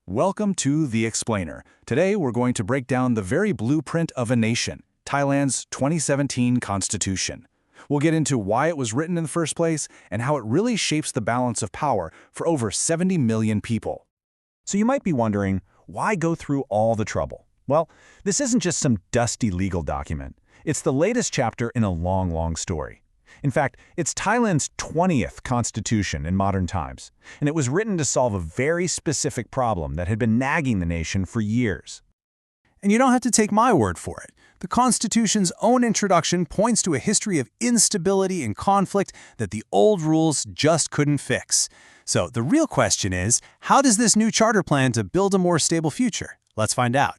Welcome to The Explainer. Today we're going to break down the very blueprint of a nation, Thailand's 2017 constitution. We'll get into why it was written in the first place and how it really shapes the balance of power for over 70 million people. So you might be wondering, why go through all the trouble? Well, this isn't just some dusty legal document. It's the latest chapter in a long story. In fact, it's Thailand's 20th constitution in modern times, and it was written to solve a very specific problem that had been nagging the nation for years. And you don't have to take my word for it. The Constitution's own introduction points to a history of instability and conflict that the old rules just couldn't fix. So the real question is, how does this new charter plan to build a more stable future? Let's find out.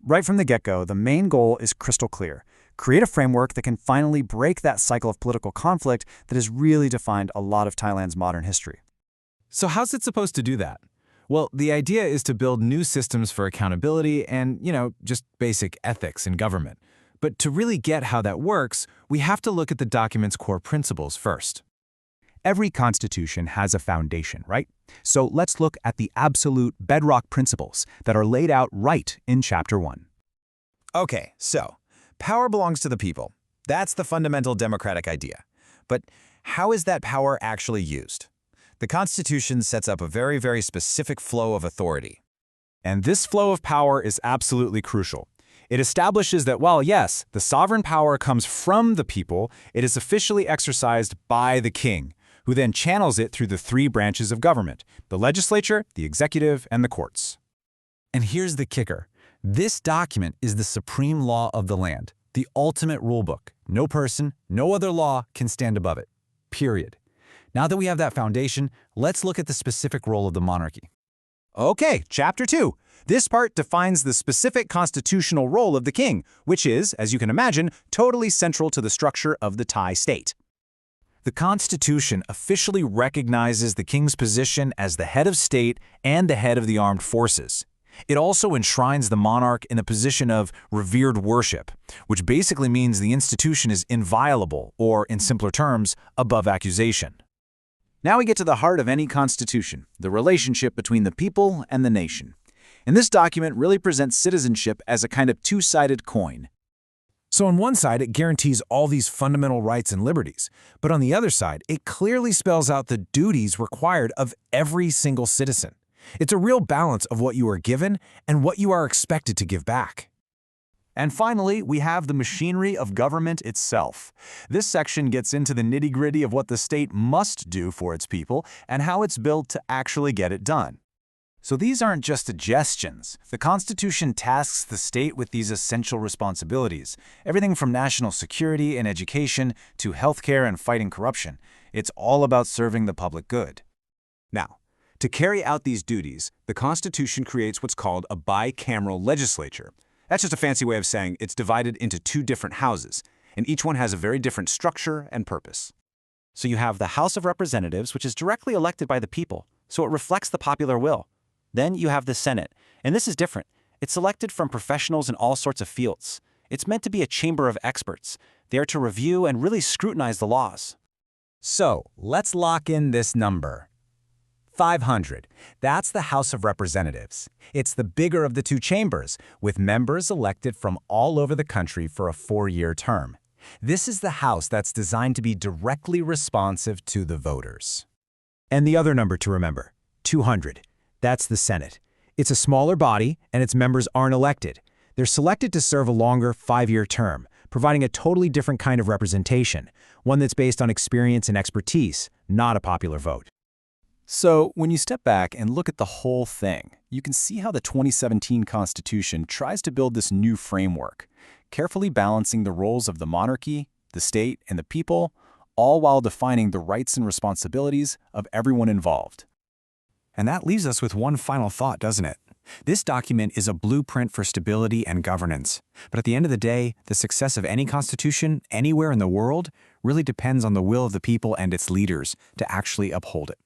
Right from the get-go, the main goal is crystal clear. Create a framework that can finally break that cycle of political conflict that has really defined a lot of Thailand's modern history. So how's it supposed to do that? Well, the idea is to build new systems for accountability and, just basic ethics in government. But to really get how that works, we have to look at the document's core principles first. Every constitution has a foundation, right? So let's look at the absolute bedrock principles that are laid out right in Chapter 1. Okay, so power belongs to the people. That's the fundamental democratic idea. But how is that power actually used? The Constitution sets up a very specific flow of authority. And this flow of power is absolutely crucial. It establishes that while, yes, the sovereign power comes from the people, it is officially exercised by the king, who then channels it through the three branches of government: the legislature, the executive, and the courts. And here's the kicker. This document is the supreme law of the land, the ultimate rulebook. No person, no other law can stand above it. Period. Now that we have that foundation, let's look at the specific role of the monarchy. Okay, Chapter 2. This part defines the specific constitutional role of the king, which is, as you can imagine, totally central to the structure of the Thai state. The Constitution officially recognizes the king's position as the head of state and the head of the armed forces. It also enshrines the monarch in a position of revered worship, which basically means the institution is inviolable, or, in simpler terms, above accusation. Now we get to the heart of any constitution, the relationship between the people and the nation. And this document really presents citizenship as a kind of two-sided coin. So on one side, it guarantees all these fundamental rights and liberties, but on the other side, it clearly spells out the duties required of every single citizen. It's a real balance of what you are given and what you are expected to give back. And finally, we have the machinery of government itself. This section gets into the nitty-gritty of what the state must do for its people and how it's built to actually get it done. So these aren't just suggestions. The Constitution tasks the state with these essential responsibilities, everything from national security and education to healthcare and fighting corruption. It's all about serving the public good. Now, to carry out these duties, the Constitution creates what's called a bicameral legislature. That's just a fancy way of saying it's divided into two different houses, and each one has a very different structure and purpose. So you have the House of Representatives, which is directly elected by the people, so it reflects the popular will. Then you have the Senate, and this is different. It's selected from professionals in all sorts of fields. It's meant to be a chamber of experts. They are to review and really scrutinize the laws. So, let's lock in this number. 500. That's the House of Representatives. It's the bigger of the two chambers, with members elected from all over the country for a 4-year term. This is the House that's designed to be directly responsive to the voters. And the other number to remember, 200. That's the Senate. It's a smaller body, and its members aren't elected. They're selected to serve a longer 5-year term, providing a totally different kind of representation, one that's based on experience and expertise, not a popular vote. So, when you step back and look at the whole thing, you can see how the 2017 Constitution tries to build this new framework, carefully balancing the roles of the monarchy, the state, and the people, all while defining the rights and responsibilities of everyone involved. And that leaves us with one final thought, doesn't it? This document is a blueprint for stability and governance. But at the end of the day, the success of any constitution, anywhere in the world, really depends on the will of the people and its leaders to actually uphold it.